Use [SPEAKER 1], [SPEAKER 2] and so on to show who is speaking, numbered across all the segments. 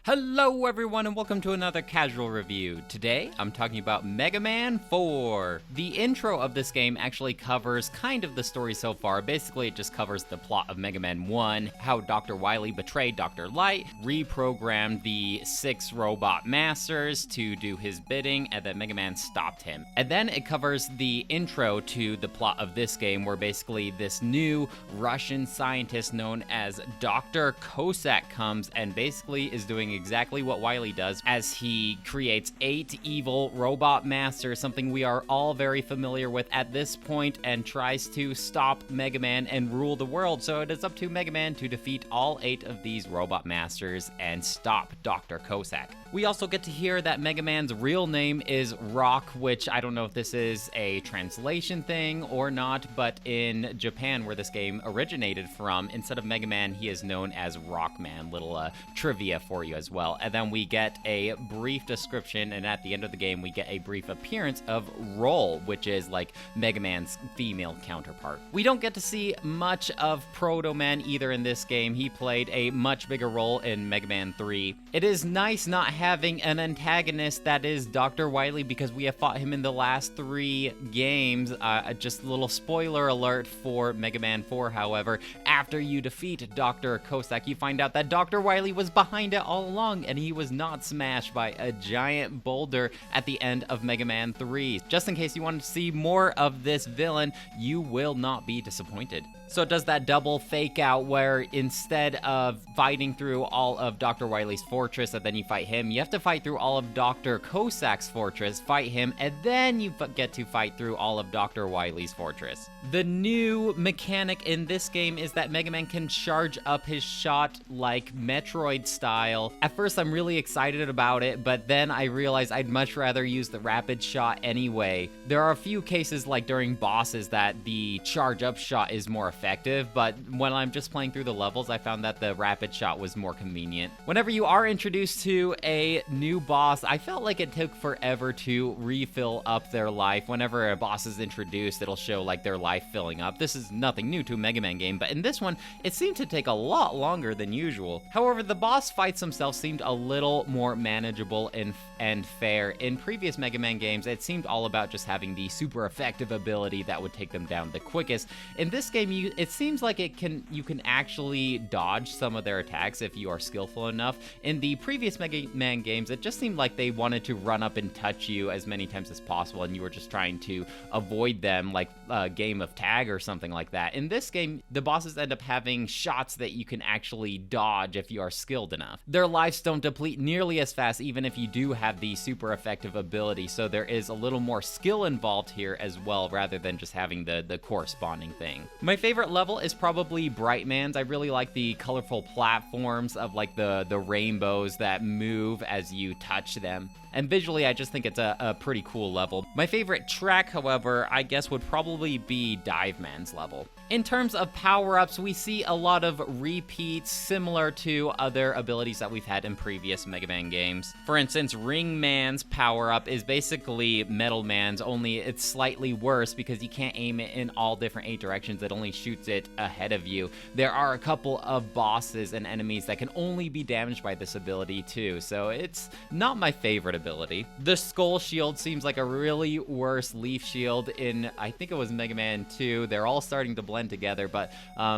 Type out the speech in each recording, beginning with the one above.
[SPEAKER 1] Hello everyone and welcome to another casual review. Today I'm talking about Mega Man 4. The intro of this game actually covers kind of the story so far. Basically it just covers the plot of Mega Man 1, how Dr. Wily betrayed Dr. Light, reprogrammed the 6 robot masters to do his bidding, and then Mega Man stopped him. And then it covers the intro to the plot of this game, where basically this new Russian scientist known as Dr. Cossack comes and basically is doing exactly what Wily does, as he creates 8 evil robot masters, something we are all very familiar with at this point, and tries to stop Mega Man and rule the world. So it is up to Mega Man to defeat all 8 of these robot masters and stop Dr. Cossack. We also get to hear that Mega Man's real name is Rock, which I don't know if this is a translation thing or not, but in Japan, where this game originated from, instead of Mega Man, he is known as Rockman. Little trivia for you as well. And then we get a brief description, and at the end of the game, we get a brief appearance of Roll, which is like Mega Man's female counterpart. We don't get to see much of Proto Man either in this game. He played a much bigger role in Mega Man 3. It is nice not having an antagonist that is Dr. Wily, because we have fought him in the last 3 games. Just a little spoiler alert for Mega Man 4, however, after you defeat Dr. Cossack, you find out that Dr. Wily was behind it all along, and he was not smashed by a giant boulder at the end of Mega Man 3. Just in case you want to see more of this villain, you will not be disappointed. So it does that double fake out where instead of fighting through all of Dr. Wily's fortress and then you fight him, you have to fight through all of Dr. Cossack's fortress, fight him, and then you get to fight through all of Dr. Wily's fortress. The new mechanic in this game is that Mega Man can charge up his shot like Metroid style. At first I'm really excited about it, but then I realized I'd much rather use the rapid shot anyway. There are a few cases like during bosses that the charge up shot is more effective, but when I'm just playing through the levels, I found that the rapid shot was more convenient. Whenever you are introduced to a new boss, I felt like it took forever to refill up their life. Whenever a boss is introduced, it'll show like their life filling up. This is nothing new to a Mega Man game, but in this one, it seemed to take a lot longer than usual. However, the boss fights themselves seemed a little more manageable and fair. In previous Mega Man games, it seemed all about just having the super effective ability that would take them down the quickest. In this game, it seems like you can actually dodge some of their attacks if you are skillful enough. In the previous Mega Man games, it just seemed like they wanted to run up and touch you as many times as possible, and you were just trying to avoid them, like a game of tag or something like that. In this game, the bosses end up having shots that you can actually dodge if you are skilled enough. Their lives don't deplete nearly as fast, even if you do have the super effective ability, so there is a little more skill involved here as well, rather than just having the corresponding thing. My favorite level is probably Brightman's. I really like the colorful platforms of like the rainbows that move as you touch them. And visually, I just think it's a pretty cool level. My favorite track, however, I guess would probably be Dive Man's level. In terms of power-ups, we see a lot of repeats similar to other abilities that we've had in previous Mega Man games. For instance, Ring Man's power-up is basically Metal Man's, only it's slightly worse because you can't aim it in all different 8 directions. It only shoots it ahead of you. There are a couple of bosses and enemies that can only be damaged by this ability too, so it's not my favorite ability. The Skull Shield seems like a really worse Leaf Shield in, I think it was Mega Man 2. They're all starting to blend together, but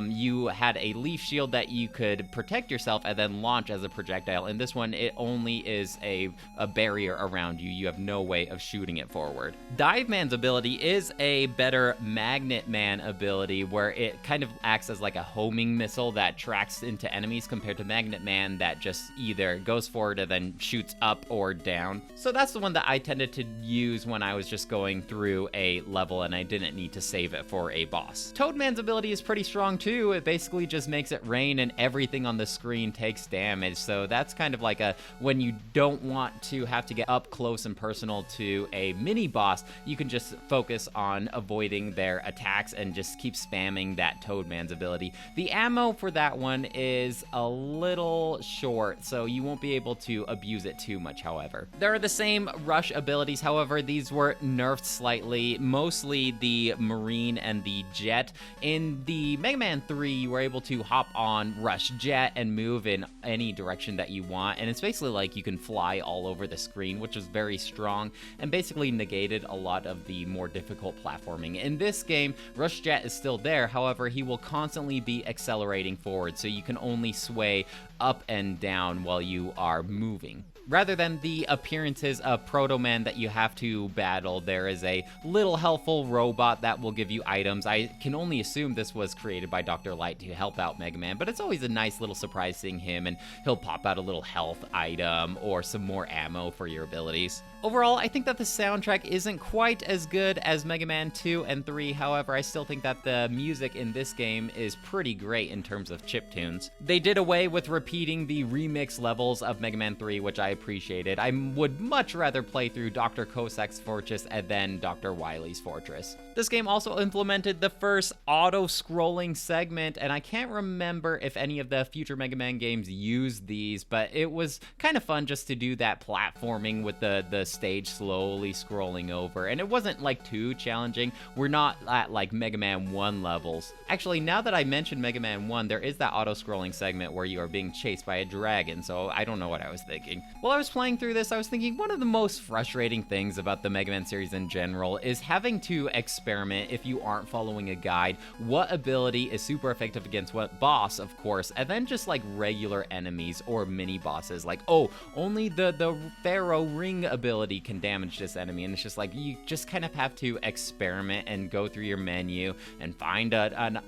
[SPEAKER 1] you had a Leaf Shield that you could protect yourself and then launch as a projectile. In this one, it only is a barrier around you. You have no way of shooting it forward. Dive Man's ability is a better Magnet Man ability, where it kind of acts as like a homing missile that tracks into enemies, compared to Magnet Man that just either goes forward and then shoots up or down. So that's the one that I tended to use when I was just going through a level and I didn't need to save it for a boss. Toadman's ability is pretty strong too. It basically just makes it rain and everything on the screen takes damage. So that's kind of like when you don't want to have to get up close and personal to a mini boss, you can just focus on avoiding their attacks and just keep spamming that Toadman's ability. The ammo for that one is a little short, so you won't be able to to abuse it too much, however. There are the same rush abilities, however, these were nerfed slightly, mostly the Marine and the Jet. In the Mega Man 3, you were able to hop on Rush Jet and move in any direction that you want, and it's basically like you can fly all over the screen, which is very strong, and basically negated a lot of the more difficult platforming. In this game, Rush Jet is still there, however, he will constantly be accelerating forward, so you can only sway up and down while you are moving. Rather than the appearances of Proto Man that you have to battle, there is a little helpful robot that will give you items. I can only assume this was created by Dr. Light to help out Mega Man, but it's always a nice little surprise seeing him, and he'll pop out a little health item or some more ammo for your abilities. Overall, I think that the soundtrack isn't quite as good as Mega Man 2 and 3, however, I still think that the music in this game is pretty great in terms of chiptunes. They did away with repeating the remix levels of Mega Man 3, which I appreciated. I would much rather play through Dr. Cossack's Fortress and then Dr. Wily's Fortress. This game also implemented the first auto-scrolling segment, and I can't remember if any of the future Mega Man games used these, but it was kind of fun just to do that platforming with the stage slowly scrolling over, and it wasn't like too challenging. We're not at like Mega Man 1 levels. Actually, now that I mentioned Mega Man 1, there is that auto-scrolling segment where you are being chased by a dragon, so I don't know what I was thinking. While I was playing through this, I was thinking one of the most frustrating things about the Mega Man series in general is having to experiment if you aren't following a guide. What ability is super effective against what boss, of course, and then just like regular enemies or mini bosses, like, oh, only the Pharaoh ring ability can damage this enemy, and it's just like you just kind of have to experiment and go through your menu and find an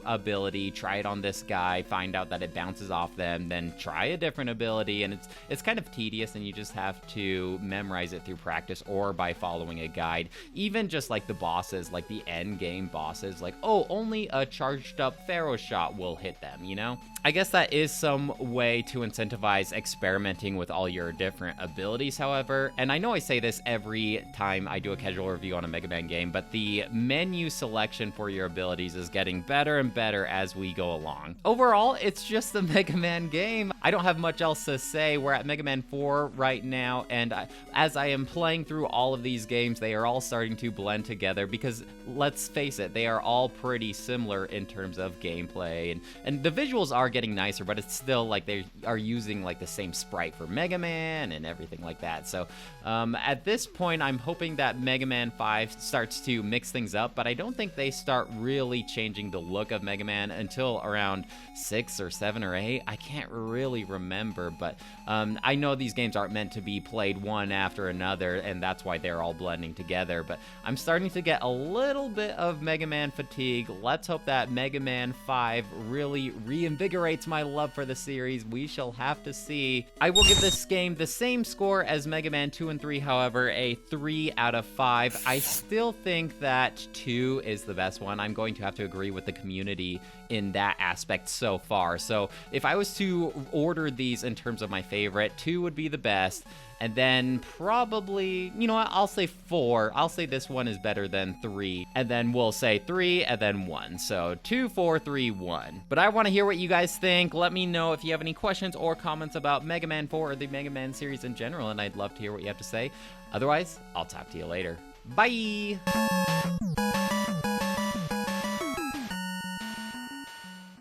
[SPEAKER 1] ability, try it on this guy, find out that it bounces off them, then try a different ability, and it's kind of tedious, and you just have to memorize it through practice or by following a guide. Even just like the bosses, like the end game bosses, like, oh, only a charged up Pharaoh shot will hit them, you know? I guess that is some way to incentivize experimenting with all your different abilities, however, and I know I say this every time I do a casual review on a Mega Man game, but the menu selection for your abilities is getting better and better as we go along. Overall, it's just a Mega Man game. I don't have much else to say. We're at Mega Man 4 right now, and as I am playing through all of these games, they are all starting to blend together because, let's face it, they are all pretty similar in terms of gameplay, and the visuals are getting nicer, but it's still like they are using like the same sprite for Mega Man and everything like that. So at this point, I'm hoping that Mega Man 5 starts to mix things up, but I don't think they start really changing the look of Mega Man until around 6 or 7 or 8. I can't really remember, but I know these games aren't meant to be played one after another, and that's why they're all blending together, but I'm starting to get a little bit of Mega Man fatigue. Let's hope that Mega Man 5 really reinvigorates my love for the series. We shall have to see. I will give this game the same score as Mega Man 2 and 3, however, a 3 out of 5. I still think that 2 is the best one. I'm going to have to agree with the community in that aspect so far. So if I was to order these in terms of my favorite, 2 would be the best. And then probably, you know what, I'll say 4. I'll say this one is better than 3. And then we'll say 3 and then 1. So 2, 4, 3, 1. But I want to hear what you guys think. Let me know if you have any questions or comments about Mega Man 4 or the Mega Man series in general, and I'd love to hear what you have to say. Otherwise, I'll talk to you later. Bye!